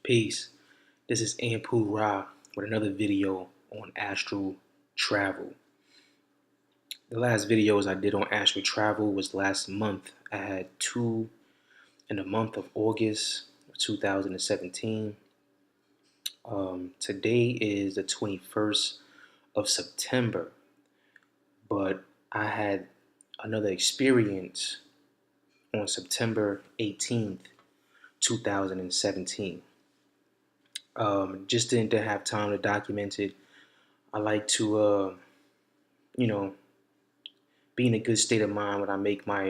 Peace. This is Anpu with another video on astral travel. The last videos I did on astral travel was last month. I had two in the month of August of 2017. Today is the 21st of September, but I had another experience on September 18th, 2017. Just didn't have time to document it. I like to, you know, be in a good state of mind when I make my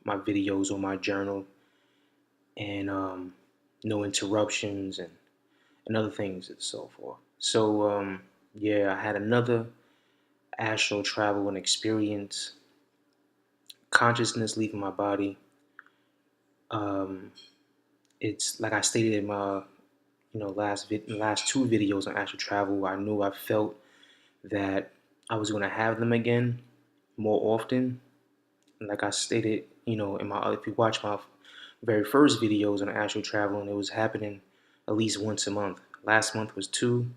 videos or my journal, and no interruptions and other things and so forth. So yeah, I had another astral travel and experience, consciousness leaving my body. Um, it's like I stated in my last two videos on astral travel. I knew I felt that I was going to have them again more often. And like I stated, in my if you watch my very first videos on astral travel, and it was happening at least once a month. Last month was two,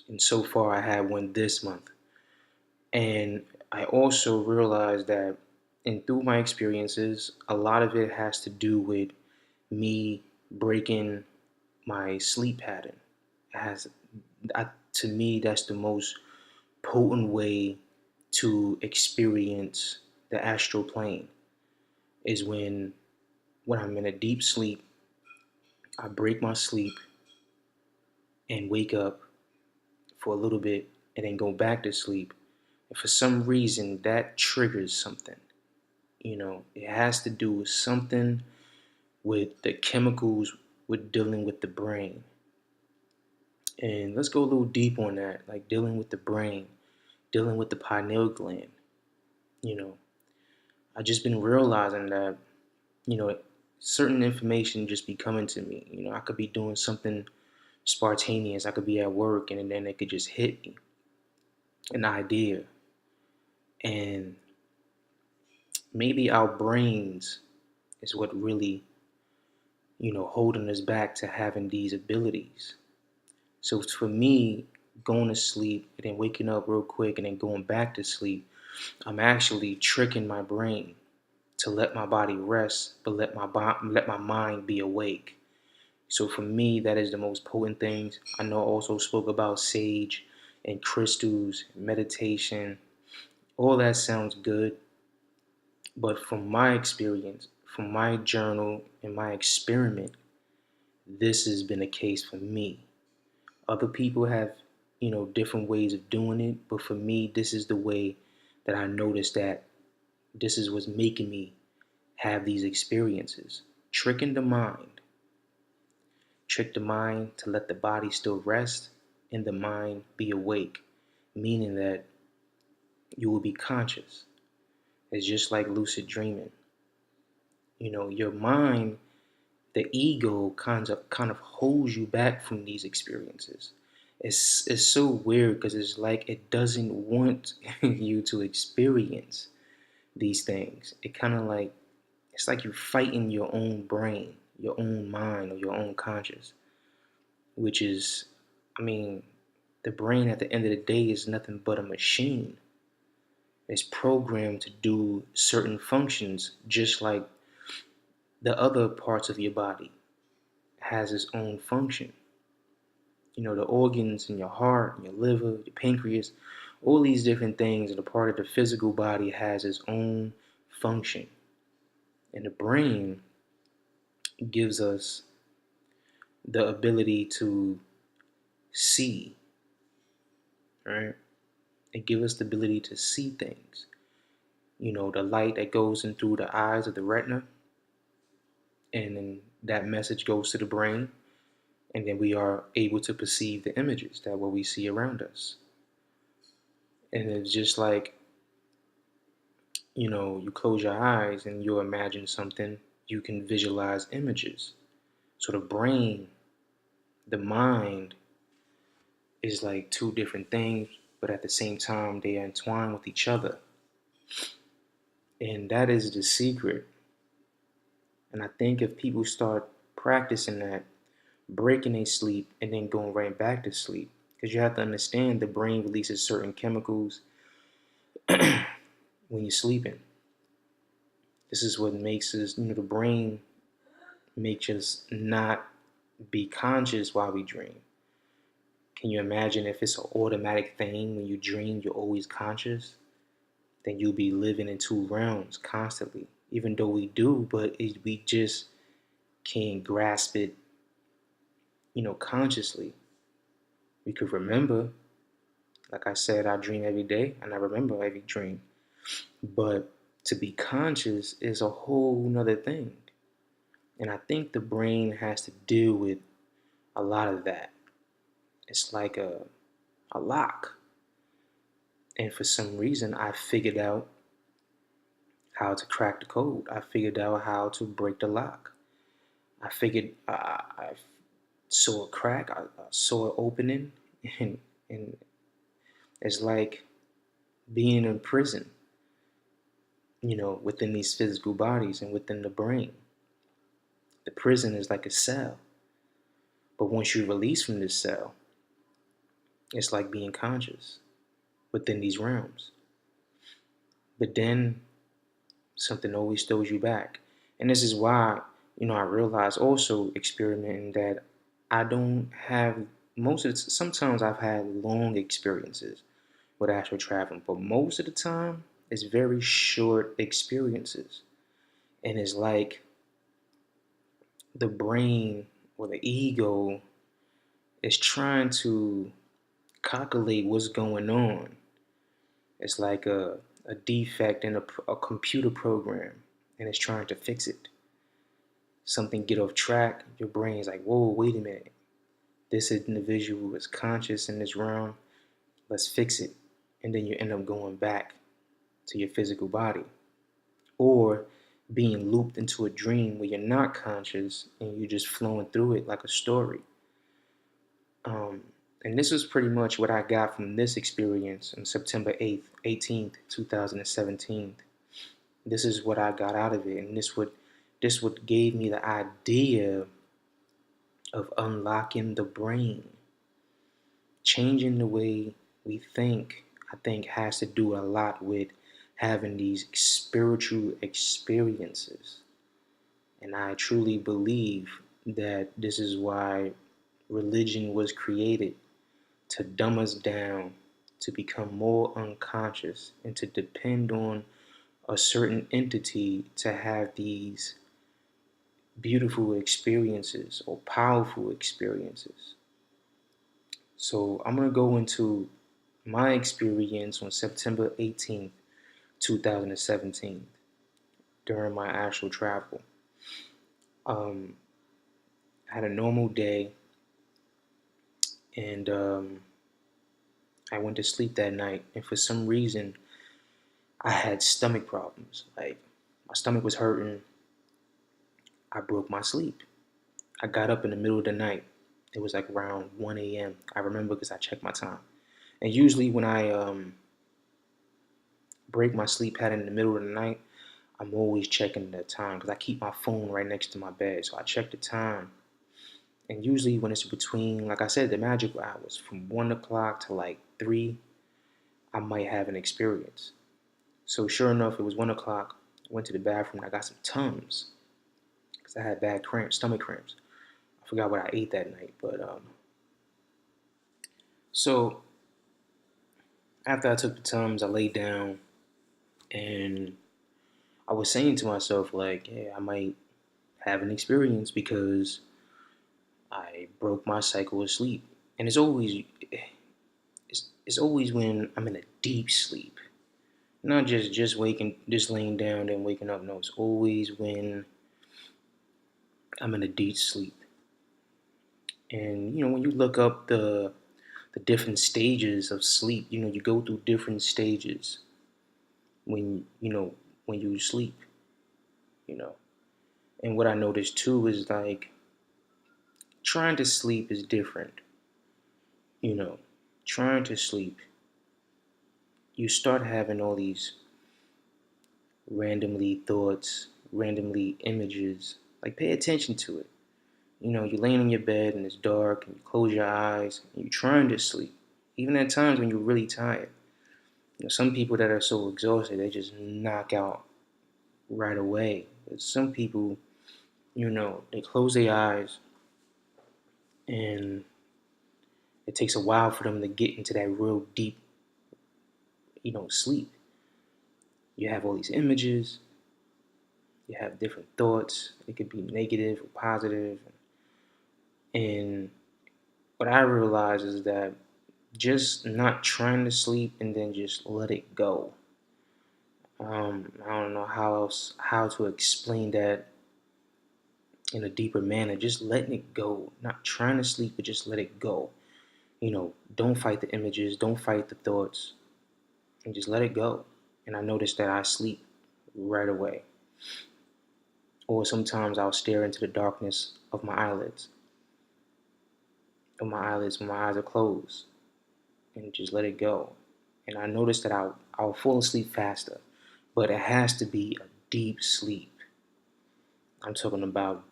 and so far I had one this month. And I also realized that, and through my experiences, a lot of it has to do with me breaking my sleep pattern. It has, to me, that's the most potent way to experience the astral plane is when I'm in a deep sleep, I break my sleep and wake up for a little bit and then go back to sleep. And for some reason, that triggers something. It has to do with something with the chemicals with dealing with the brain. And let's go a little deep on that, like dealing with the brain, dealing with the pineal gland. You know, I just been realizing that, you know, certain information just be coming to me. I could be doing something spontaneous. I could be at work and then it could just hit me, an idea. And maybe our brains is what really, holding us back to having these abilities. So for me, going to sleep and then waking up real quick and then going back to sleep, I'm actually tricking my brain to let my body rest, but let my mind be awake. So for me, that is the most potent things. I know I also spoke about sage and crystals, meditation. All that sounds good, but from my experience, from my journal and my experiment, this has been a case for me. Other people have, different ways of doing it, but for me, this is the way that I noticed that this is what's making me have these experiences. Tricking the mind. Trick the mind to let the body still rest and the mind be awake, meaning that you will be conscious. It's just like lucid dreaming. Your mind, the ego kind of holds you back from these experiences. It's so weird because it's like it doesn't want you to experience these things. It's like you're fighting your own brain, your own mind, or your own conscious, which is, I mean, the brain at the end of the day is nothing but a machine. It's programmed to do certain functions just like the other parts of your body has its own function. The organs in your heart, your liver, your pancreas, all these different things and a part of the physical body has its own function. And the brain gives us the ability to see, right? It gives us the ability to see things. The light that goes in through the eyes of the retina, and then that message goes to the brain, and then we are able to perceive the images that what we see around us. And it's just like, you close your eyes and you imagine something, you can visualize images. So the brain, the mind is like two different things, but at the same time, they are entwined with each other. And that is the secret. And I think if people start practicing that breaking a sleep, and then going right back to sleep. Because you have to understand the brain releases certain chemicals when you're sleeping. This is what makes us, the brain makes us not be conscious while we dream. Can you imagine if it's an automatic thing when you dream, you're always conscious? Then you'll be living in two realms constantly. Even though we do, but we just can't grasp it, consciously. We could remember, like I said, I dream every day and I remember every dream. But to be conscious is a whole nother thing. And I think the brain has to deal with a lot of that. It's like a lock. And for some reason, I figured out how to crack the code. I figured out how to break the lock. I saw a crack, I saw an opening, and, and it's like being in prison, within these physical bodies and within the brain. The prison is like a cell. But once you release from this cell, it's like being conscious within these realms. But then something always throws you back. And this is why, I realized also experimenting that I don't have sometimes I've had long experiences with astral traveling, but most of the time it's very short experiences. And it's like the brain or the ego is trying to calculate what's going on. It's like a defect in a computer program, and it's trying to fix it. Something get off track, your brain's like, whoa, wait a minute. This individual is conscious in this realm. Let's fix it. And then you end up going back to your physical body. Or being looped into a dream where you're not conscious and you're just flowing through it like a story. Um, and this is pretty much what I got from this experience on September 8th, 18th, 2017. This is what I got out of it. And this what gave me the idea of unlocking the brain. Changing the way we think, I think, has to do a lot with having these spiritual experiences. And I truly believe that this is why religion was created, to dumb us down, to become more unconscious, and to depend on a certain entity to have these beautiful experiences or powerful experiences. So I'm going to go into my experience on September 18th, 2017 during my actual travel. I had a normal day, and I went to sleep that night, and for some reason I had stomach problems. Like, my stomach was hurting. I broke my sleep. I got up in the middle of the night. It was like around 1 a.m. I remember because I checked my time. And usually when I break my sleep pattern in the middle of the night, I'm always checking the time because I keep my phone right next to my bed. So I check the time. And usually when it's between, like I said, the magical hours from 1 o'clock to like 3, I might have an experience. So sure enough, it was 1 o'clock. I went to the bathroom and I got some Tums because I had bad cramps, stomach cramps. I forgot what I ate that night, but so after I took the Tums, I laid down and I was saying to myself, like, yeah, I might have an experience because I broke my cycle of sleep. And it's always when I'm in a deep sleep. Not just waking, just laying down and waking up. No, it's always when I'm in a deep sleep. And when you look up the different stages of sleep, you go through different stages when you sleep, you know. And what I noticed too is like trying to sleep is different, you know. Trying to sleep, you start having all these randomly thoughts, randomly images. Like, pay attention to it. You're laying in your bed and it's dark and you close your eyes and you're trying to sleep. Even at times when you're really tired. Some people that are so exhausted, they just knock out right away. But some people, they close their eyes and it takes a while for them to get into that real deep, sleep. You have all these images, you have different thoughts. It could be negative or positive. And what I realize is that just not trying to sleep and then just let it go. I don't know how to explain that in a deeper manner. Just letting it go, not trying to sleep, but just let it go. Don't fight the images, don't fight the thoughts, and just let it go. And I noticed that I sleep right away. Or sometimes I'll stare into the darkness of my eyelids, when my eyes are closed, and just let it go. And I noticed that I'll fall asleep faster, but it has to be a deep sleep. I'm talking about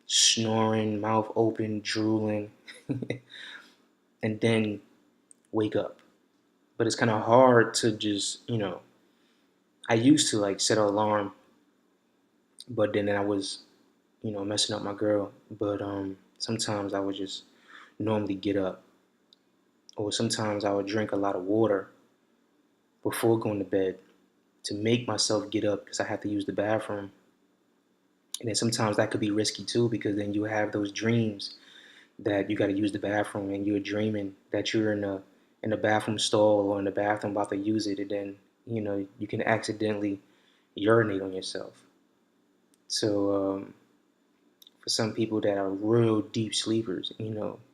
snoring, mouth open, drooling, and then wake up. But it's kind of hard to just, I used to like set an alarm, but then I was, messing up my girl. But sometimes I would just normally get up, or sometimes I would drink a lot of water before going to bed to make myself get up because I have to use the bathroom. And then sometimes that could be risky too because then you have those dreams that you got to use the bathroom and you're dreaming that you're in a bathroom stall or in the bathroom about to use it, and then you can accidentally urinate on yourself. So for some people that are real deep sleepers,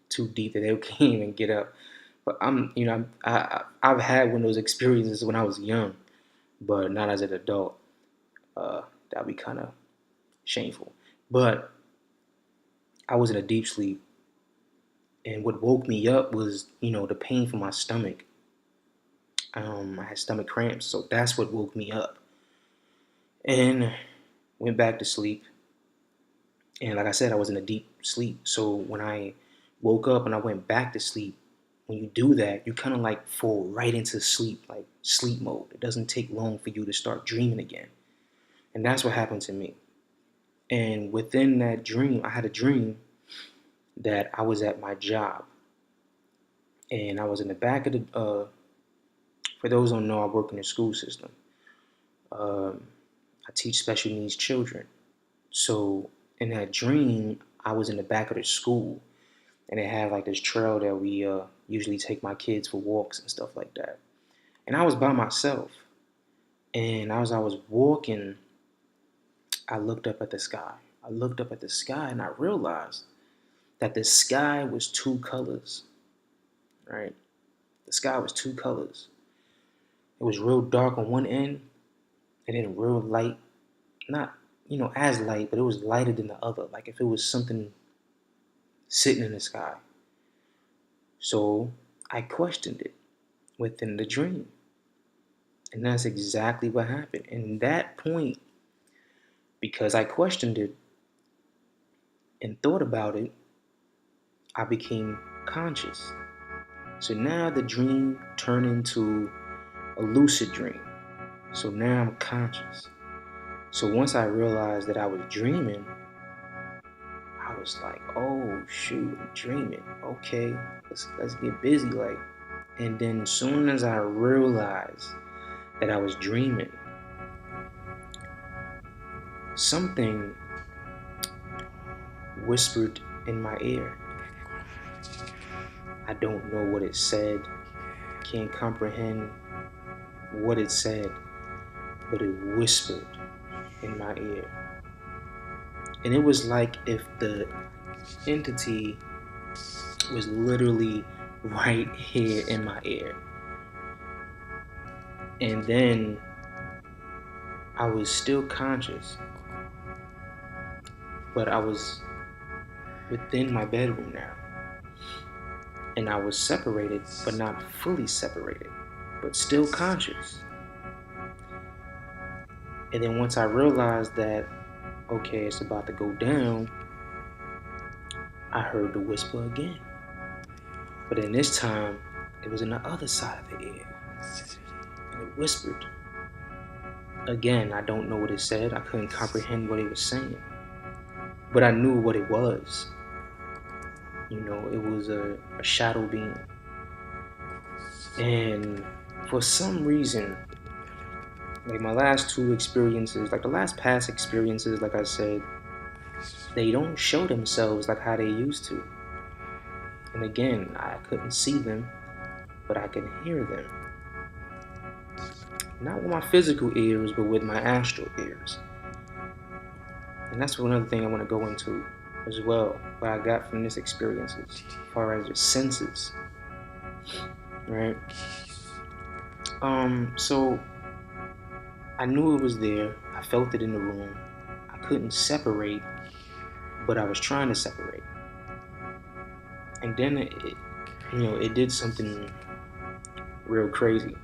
too deep that they can't even get up. But I've had one of those experiences when I was young, but not as an adult. That'd be kind of shameful. But I was in a deep sleep, and what woke me up was the pain from my stomach. I had stomach cramps, so that's what woke me up. And went back to sleep. And like I said, I was in a deep sleep. So when I woke up and I went back to sleep, when you do that, you kind of like fall right into sleep, like sleep mode. It doesn't take long for you to start dreaming again. And that's what happened to me. And within that dream, I had a dream that I was at my job. And I was in the back of for those who don't know, I work in the school system. Um, I teach special needs children. So in that dream, I was in the back of the school, and it had like this trail that we usually take my kids for walks and stuff like that. And I was by myself, and as I was walking, I looked up at the sky. I looked up at the sky, and I realized that the sky was two colors. Right, the sky was two colors. It was real dark on one end, and then real light. Not as light, but it was lighter than the other. Like if it was something sitting in the sky. So I questioned it within the dream. And that's exactly what happened. And that point, because I questioned it and thought about it, I became conscious. So now the dream turned into a lucid dream. So now I'm conscious. So once I realized that I was dreaming, I was like, oh shoot, I'm dreaming. Okay, let's get busy. Like, and then as soon as I realized that I was dreaming, something whispered in my ear. I don't know what it said, can't comprehend what it said, but it whispered in my ear. And it was like if the entity was literally right here in my ear. And then I was still conscious, but I was within my bedroom now. And I was separated, but not fully separated, but still conscious. And then once I realized that, okay, it's about to go down, I heard the whisper again. But then this time, it was on the other side of the ear. And it whispered. Again, I don't know what it said. I couldn't comprehend what it was saying. But I knew what it was. It was a shadow being. And for some reason, like my last two experiences, like the last past experiences, like I said, they don't show themselves like how they used to. And again, I couldn't see them, but I can hear them. Not with my physical ears, but with my astral ears. And that's another thing I want to go into as well, what I got from this experience as far as the senses, right? So I knew it was there. I felt it in the room. I couldn't separate, but I was trying to separate. And then it did something real crazy.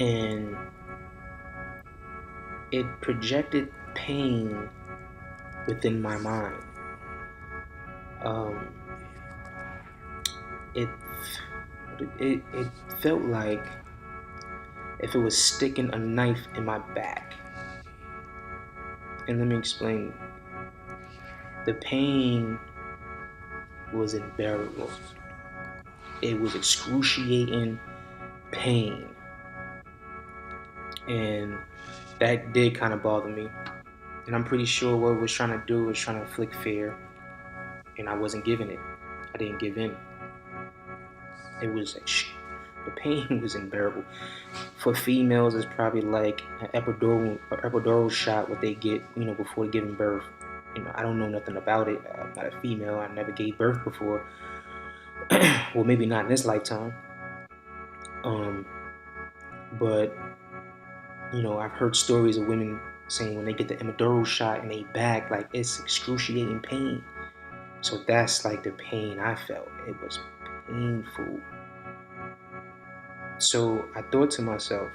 And it projected pain within my mind. Um, it it felt like if it was sticking a knife in my back. And let me explain. The pain was unbearable. It was excruciating pain. And that did kind of bother me. And I'm pretty sure what it was trying to do was trying to inflict fear. And I wasn't giving it. I didn't give in. The pain was unbearable. For females, it's probably like an epidural shot what they get, before giving birth. I don't know nothing about it. I'm not a female. I never gave birth before. Well, maybe not in this lifetime. But I've heard stories of women saying when they get the epidural shot in their back, like it's excruciating pain. So that's like the pain I felt. It was painful. So I thought to myself,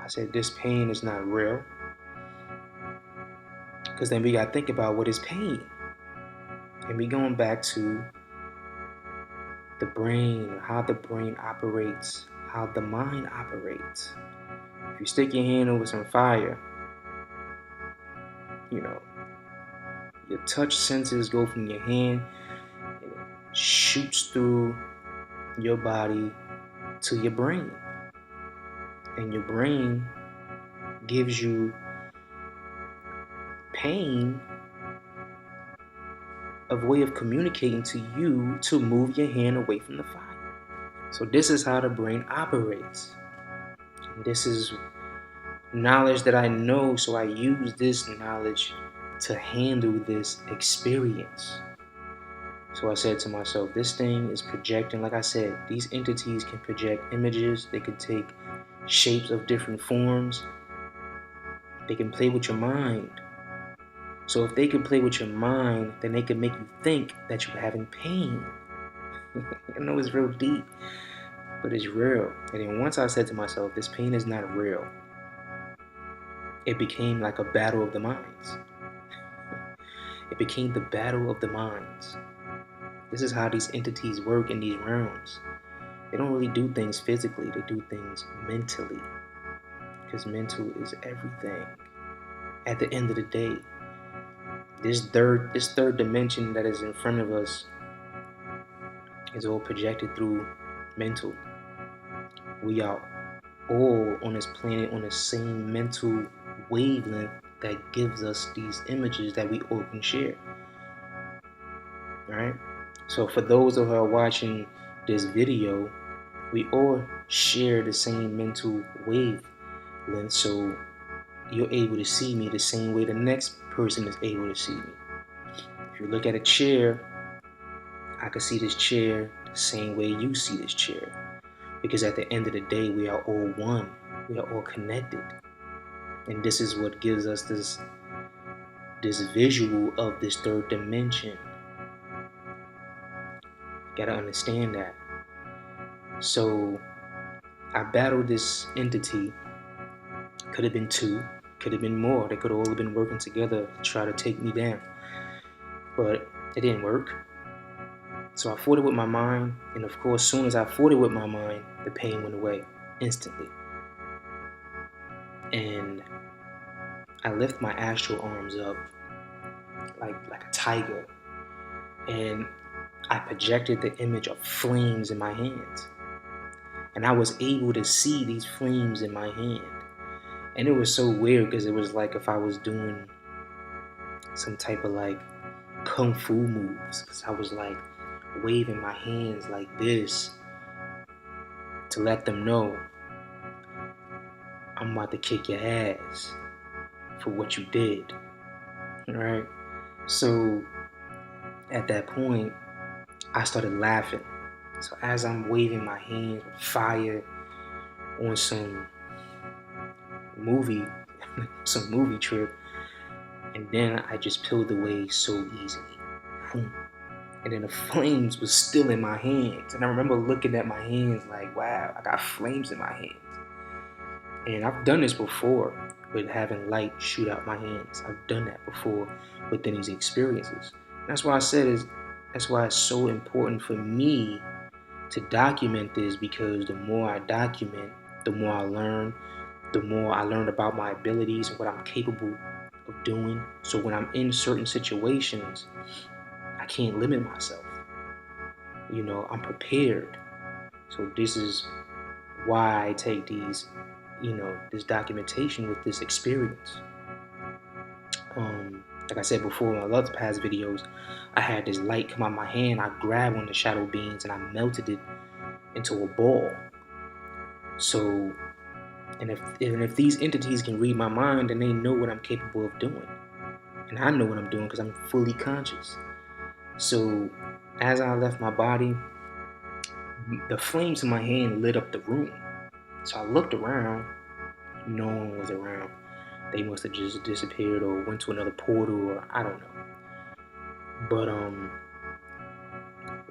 I said, this pain is not real. Because then we got to think about what is pain. And we going back to the brain, how the brain operates, how the mind operates. If you stick your hand over some fire, your touch senses go from your hand and it shoots through your body to your brain. And your brain gives you pain, a way of communicating to you to move your hand away from the fire. So this is how the brain operates. And this is knowledge that I know, so I use this knowledge to handle this experience. So I said to myself, this thing is projecting, like I said, these entities can project images, they can take shapes of different forms, they can play with your mind. So if they can play with your mind, then they can make you think that you're having pain. I know it's real deep, but it's real. And then once I said to myself, this pain is not real, it became like a battle of the minds. It became the battle of the minds. This is how these entities work in these realms. They don't really do things physically, they do things mentally. Because mental is everything. At the end of the day, this third dimension that is in front of us is all projected through mental. We are all on this planet on the same mental wavelength that gives us these images that we all can share. Alright? So for those who are watching this video, we all share the same mental wavelength, so you're able to see me the same way the next person is able to see me. If you look at a chair, I can see this chair the same way you see this chair. Because at the end of the day, we are all one. We are all connected. And this is what gives us this visual of this third dimension. Gotta understand that. So I battled this entity. Could have been two, could have been more. They could have all been working together to try to take me down. But it didn't work. So I fought it with my mind, and of course, as soon as I fought it with my mind, the pain went away instantly. And I lift my astral arms up like a tiger, and I projected the image of flames in my hands. And I was able to see these flames in my hand. And it was so weird because it was like if I was doing some type of like kung fu moves, because I was like waving my hands like this to let them know I'm about to kick your ass for what you did. Right? So at that point, I started laughing. So as I'm waving my hands with fire on some movie, some movie trip, and then I just peeled away so easily. And then the flames was still in my hands. And I remember looking at my hands like, wow, I got flames in my hands. And I've done this before with having light shoot out my hands. I've done that before within these experiences. And that's why I said that's why it's so important for me to document this, because the more I document, the more I learn, the more I learn about my abilities and what I'm capable of doing. So when I'm in certain situations, I can't limit myself. I'm prepared. So this is why I take these, this documentation with this experience. Like I said before in my other past videos, I had this light come out my hand. I grabbed one of the shadow beings and I melted it into a ball. So, and if these entities can read my mind, then they know what I'm capable of doing, and I know what I'm doing because I'm fully conscious. So, as I left my body, the flames in my hand lit up the room. So I looked around. No one was around. They must have just disappeared or went to another portal, or I don't know. But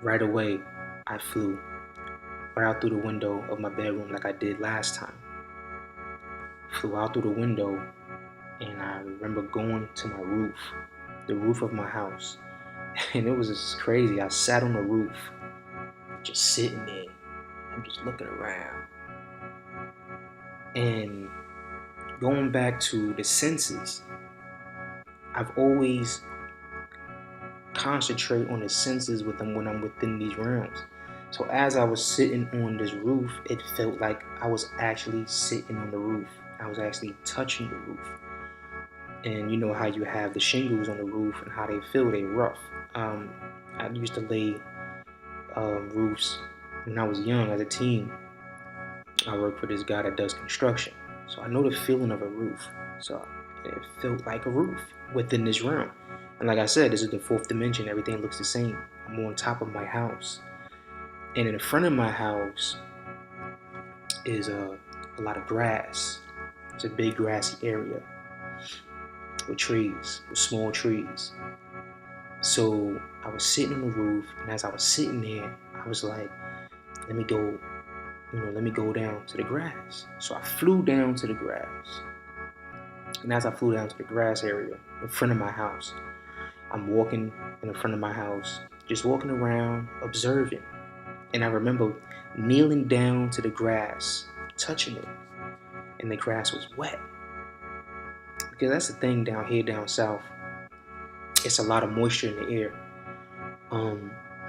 right away, I flew right out through the window of my bedroom like I did last time. Flew out through the window, and I remember going to my roof, the roof of my house. And it was just crazy. I sat on the roof, just sitting there. I'm just looking around. And going back to the senses, I've always concentrate on the senses with them when I'm within these realms. So as I was sitting on this roof, it felt like I was actually sitting on the roof. I was actually touching the roof. And you know how you have the shingles on the roof and how they feel, they rough. I used to lay roofs when I was young as a teen. I worked for this guy that does construction. So I know the feeling of a roof. So it felt like a roof within this realm. And like I said, this is the fourth dimension. Everything looks the same. I'm on top of my house. And in the front of my house is a lot of grass. It's a big grassy area with trees, with small trees. So I was sitting on the roof, and as I was sitting there, I was like, let me go down to the grass. So I flew down to the grass. And as I flew down to the grass area in front of my house, I'm walking in the front of my house, just walking around, observing. And I remember kneeling down to the grass, touching it, and the grass was wet. Because that's the thing down here, down south, it's a lot of moisture in the air.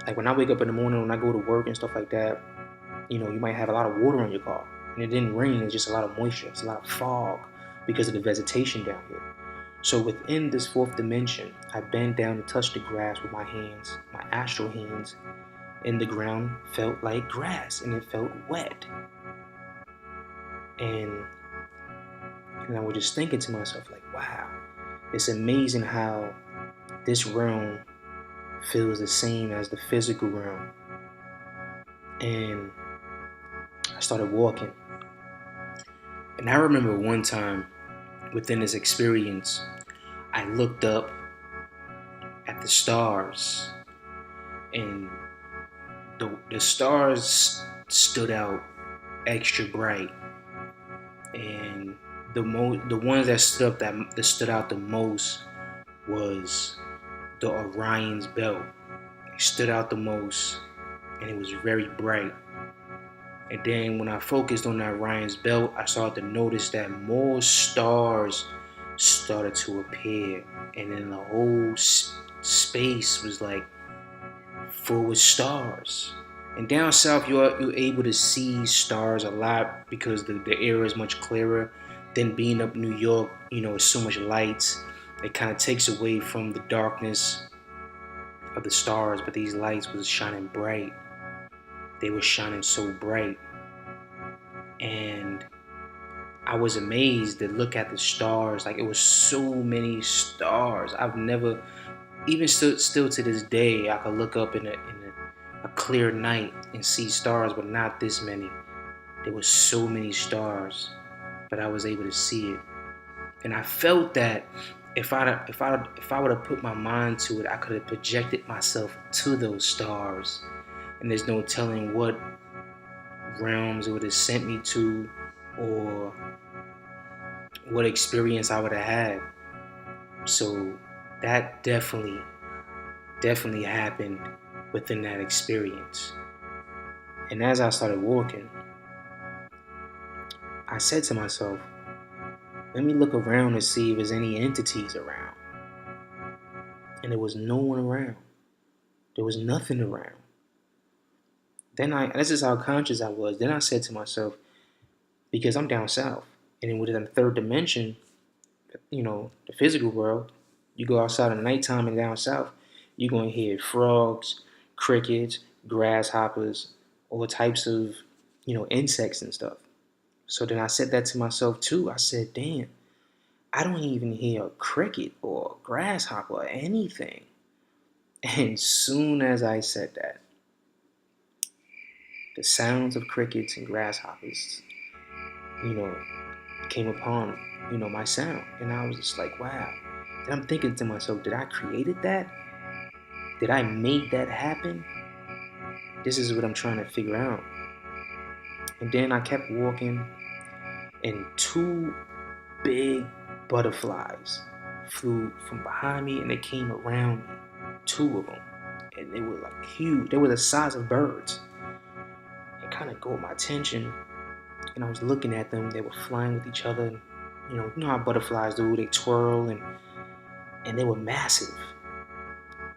Like when I wake up in the morning, when I go to work and stuff like that, you might have a lot of water in your car. And it didn't rain, it's just a lot of moisture, it's a lot of fog because of the vegetation down here. So within this fourth dimension, I bent down and touched the grass with my hands, my astral hands, and the ground felt like grass and it felt wet. And I was just thinking to myself, like, wow, it's amazing how this realm feels the same as the physical realm. And I started walking. And I remember one time within this experience, I looked up at the stars, and the stars stood out extra bright, and the ones that stood out the most was the Orion's belt. It stood out the most, and it was very bright. And then when I focused on that Orion's belt, I started to notice that more stars started to appear, and then the whole space was like full with stars. And down south, you're able to see stars a lot because the air is much clearer. Than being up New York, it's so much lights. It kind of takes away from the darkness of the stars, but these lights was shining bright. They were shining so bright. And I was amazed to look at the stars. Like, it was so many stars. I've never, even still to this day, I could look up in a clear night and see stars, but not this many. There were so many stars, but I was able to see it. And I felt that if I would have put my mind to it, I could have projected myself to those stars. And there's no telling what realms it would have sent me to, or what experience I would have had. So that definitely happened within that experience. And as I started walking, I said to myself, let me look around and see if there's any entities around. And there was no one around. There was nothing around. This is how conscious I was. Then I said to myself, because I'm down south, and then within the third dimension, the physical world, you go outside at nighttime and down south, you're going to hear frogs, crickets, grasshoppers, all types of, insects and stuff. So then I said that to myself too. I said, damn, I don't even hear a cricket or a grasshopper or anything. And soon as I said that, the sounds of crickets and grasshoppers, came upon, my sound. And I was just like, wow. And I'm thinking to myself, did I created that? Did I make that happen? This is what I'm trying to figure out. And then I kept walking, and two big butterflies flew from behind me, and they came around me. Two of them. And they were like huge. They were the size of birds. It kind of got my attention. And I was looking at them. They were flying with each other. And, you know how butterflies do. They twirl, and they were massive.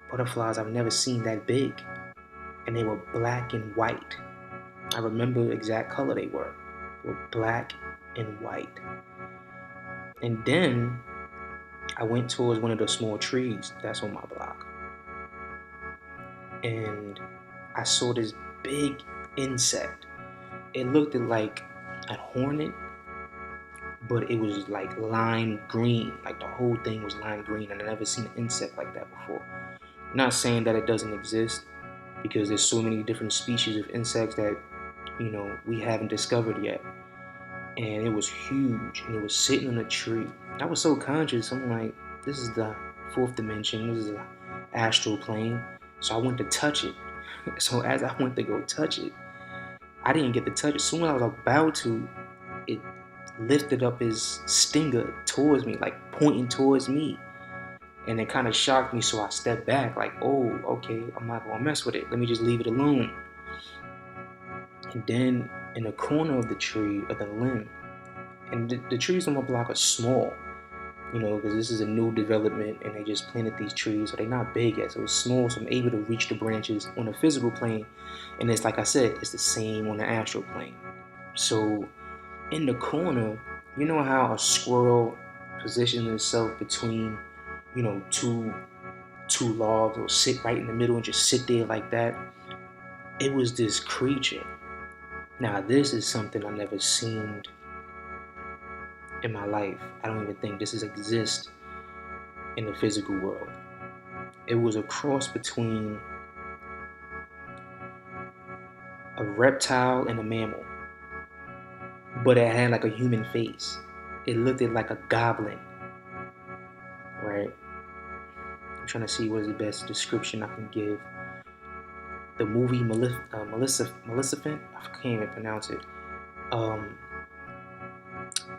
Butterflies I've never seen that big. And they were black and white. I remember the exact color they were. They were black and white. And then I went towards one of the small trees that's on my block. And I saw this big insect. It looked like a hornet, but it was like lime green. Like the whole thing was lime green. And I've never seen an insect like that before. I'm not saying that it doesn't exist, because there's so many different species of insects that, we haven't discovered yet. And it was huge, and it was sitting on a tree. I was so conscious. I'm like, this is the fourth dimension. This is the astral plane. So I went to touch it. So as I went to go touch it, I didn't get to touch it. Soon as I was about to, it lifted up his stinger towards me, like pointing towards me. And it kind of shocked me, so I stepped back, like, oh, okay, I'm not gonna mess with it. Let me just leave it alone. And then in the corner of the tree, of the limb, and the trees on my block are small, because this is a new development, and they just planted these trees, so they're not big yet. So it's small, so I'm able to reach the branches on the physical plane. And it's like I said, it's the same on the astral plane. So in the corner, you know how a squirrel positions itself between, two logs, or sit right in the middle and just sit there like that? It was this creature. Now, this is something I've never seen in my life. I don't even think this exists in the physical world. It was a cross between a reptile and a mammal, but it had like a human face. It looked like a goblin, right? I'm trying to see what is the best description I can give. The movie Maleficent, I can't even pronounce it.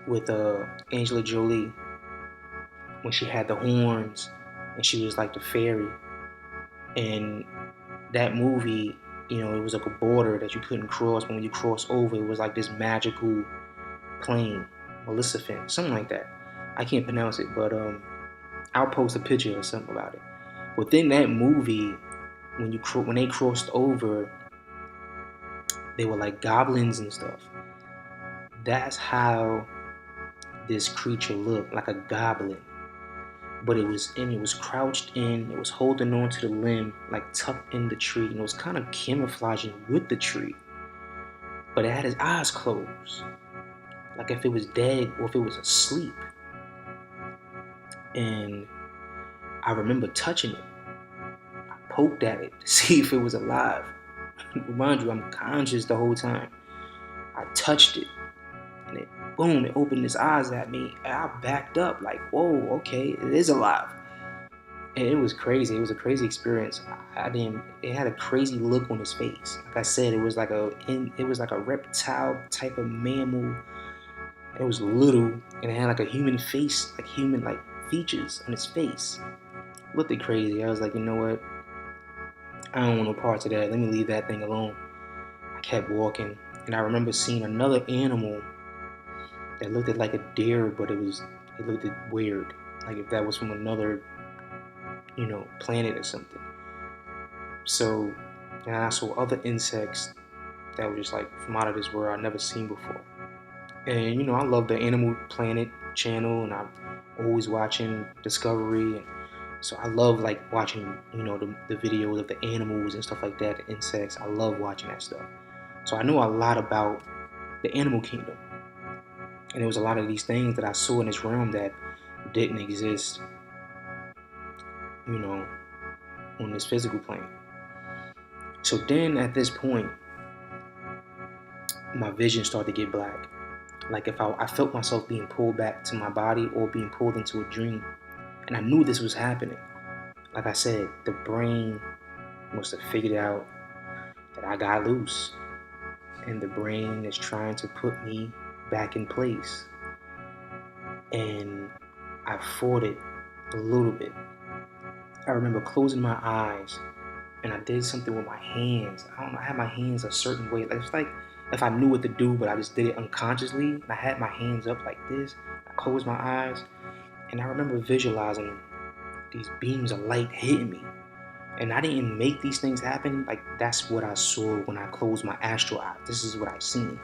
with Angela Jolie when she had the horns and she was like the fairy. And that movie, it was like a border that you couldn't cross. But when you cross over, it was like this magical plane, Maleficent, something like that. I can't pronounce it, but I'll post a picture or something about it. Within that movie, when they crossed over, they were like goblins and stuff. That's how this creature looked, like a goblin. But it was crouched in, it was holding on to the limb, like tucked in the tree, and it was kind of camouflaging with the tree. But it had his eyes closed, like if it was dead or if it was asleep. And I remember touching it. I poked at it to see if it was alive. Mind you, I'm conscious the whole time. I touched it, and it opened its eyes at me, and I backed up like, whoa, okay, it is alive. And it was crazy. It was a crazy experience. I didn't. It had a crazy look on his face. Like I said, it was like a reptile type of mammal. It was little, and it had like a human face, like human like features on its face. It looked crazy. I was like, you know what? I don't want no parts of that. Let me leave that thing alone. I kept walking, and I remember seeing another animal that looked like a deer, but it looked weird, like if that was from another, planet or something. So, and I saw other insects that were just like from out of this world I'd never seen before. And I love the Animal Planet channel, and I'm always watching Discovery, and so I love like watching the videos of the animals and stuff like that, the insects. I love watching that stuff. So I know a lot about the animal kingdom, and there was a lot of these things that I saw in this realm that didn't exist, you know, on this physical plane. So then at this point, my vision started to get black. Like if I felt myself being pulled back to my body or being pulled into a dream. And I knew this was happening. Like I said, the brain must have figured out that I got loose. And the brain is trying to put me back in place. And I fought it a little bit. I remember closing my eyes and I did something with my hands. I don't know, I had my hands a certain way. It's like if I knew what to do, but I just did it unconsciously. And I had my hands up like this. I closed my eyes, and I remember visualizing these beams of light hitting me. And I didn't make these things happen. Like that's what I saw when I closed my astral eyes. This is what I seen.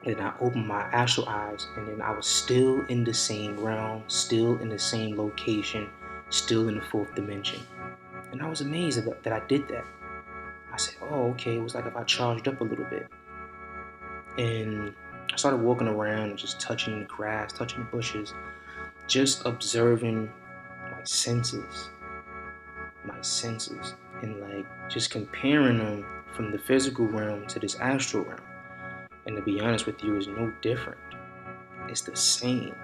And I opened my astral eyes, and then I was still in the same realm, still in the same location, still in the fourth dimension. And I was amazed that I did that. I said, oh, okay. It was like if I charged up a little bit. And I started walking around, just touching the grass, touching the bushes, just observing my senses, and like just comparing them from the physical realm to this astral realm. And to be honest with you, it's no different. It's the same.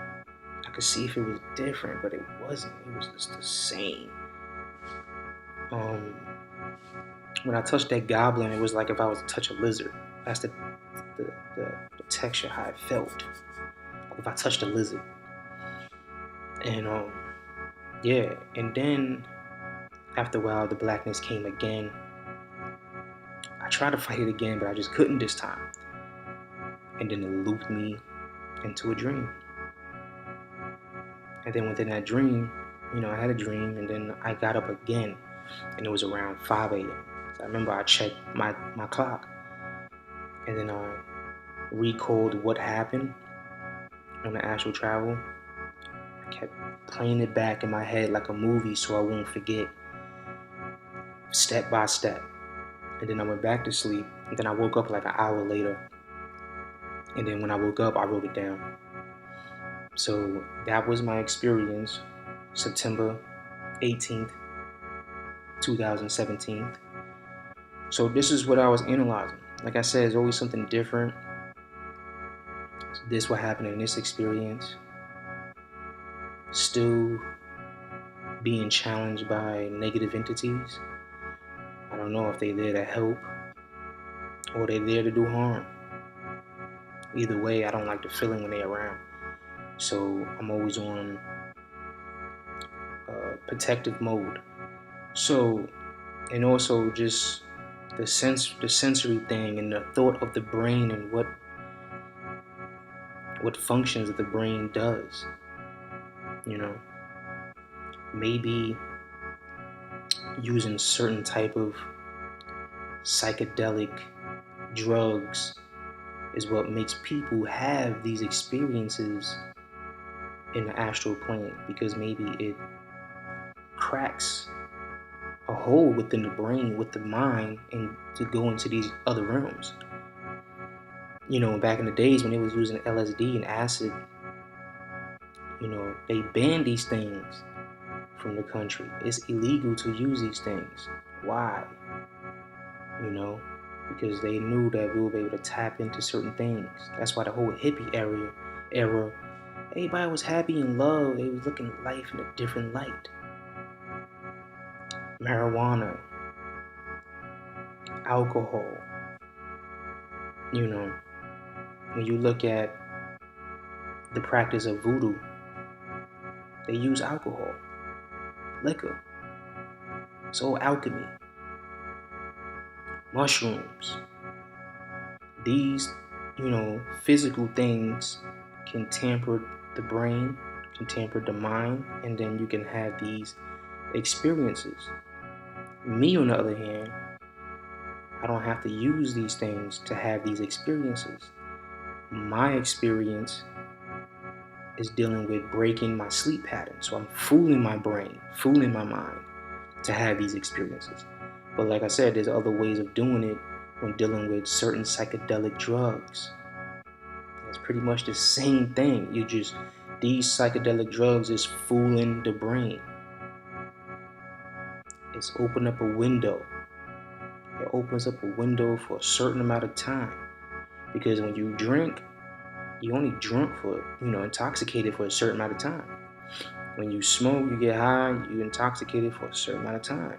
I could see if it was different, but it wasn't. It was just the same. When I touched that goblin, it was like if I was to touch a lizard. That's the texture, how it felt. Like if I touched a lizard. And yeah, and then after a while the blackness came again. I tried to fight it again, but I just couldn't this time. And then it looped me into a dream. And then within that dream, I had a dream, and then I got up again, and it was around 5 a.m. So I remember I checked my clock, and then I recalled what happened on the astral travel. I kept playing it back in my head like a movie so I won't forget, step by step. And then I went back to sleep, and then I woke up like an hour later. And then when I woke up, I wrote it down. So that was my experience, September 18th, 2017. So this is what I was analyzing. Like I said, it's always something different. So this what happened in this experience. Still being challenged by negative entities. I don't know if they're there to help or they're there to do harm. Either way, I don't like the feeling when they're around. So I'm always on protective mode. So, and also just the sensory thing, and the thought of the brain, and what functions that the brain does. You know, maybe using certain type of psychedelic drugs is what makes people have these experiences in the astral plane, because maybe it cracks a hole within the brain, with the mind, and to go into these other realms. Back in the days when they was using LSD and acid, they banned these things from the country. It's illegal to use these things. Why? You know, because they knew that we would be able to tap into certain things. That's why the whole hippie era, everybody was happy in love. They was looking at life in a different light. Marijuana, alcohol. When you look at the practice of voodoo, they use alcohol, liquor. It's all alchemy. Mushrooms. These, physical things can tamper the brain, can tamper the mind, and then you can have these experiences. Me, on the other hand, I don't have to use these things to have these experiences. My experience is dealing with breaking my sleep pattern. So I'm fooling my brain, fooling my mind to have these experiences. But like I said, there's other ways of doing it when dealing with certain psychedelic drugs. It's pretty much the same thing. These psychedelic drugs is fooling the brain. It's open up a window. It opens up a window for a certain amount of time. Because when you drink, you only drunk for, intoxicated for a certain amount of time. When you smoke, you get high, you're intoxicated for a certain amount of time.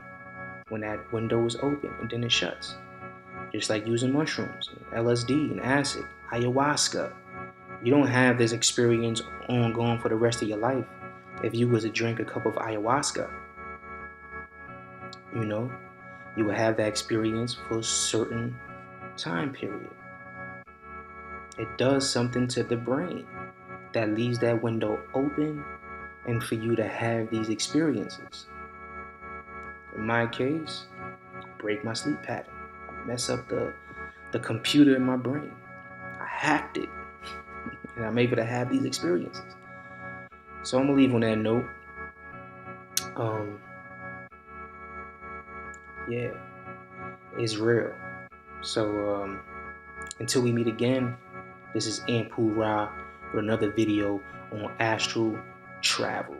When that window is open, and then it shuts. Just like using mushrooms, LSD, and acid, ayahuasca. You don't have this experience ongoing for the rest of your life if you was to drink a cup of ayahuasca. You will have that experience for a certain time period. It does something to the brain that leaves that window open, and for you to have these experiences. In my case, break my sleep pattern, mess up the computer in my brain. I hacked it, and I'm able to have these experiences. So I'm gonna leave on that note. Yeah, it's real. So until we meet again, this is Anpu with another video on astral travel.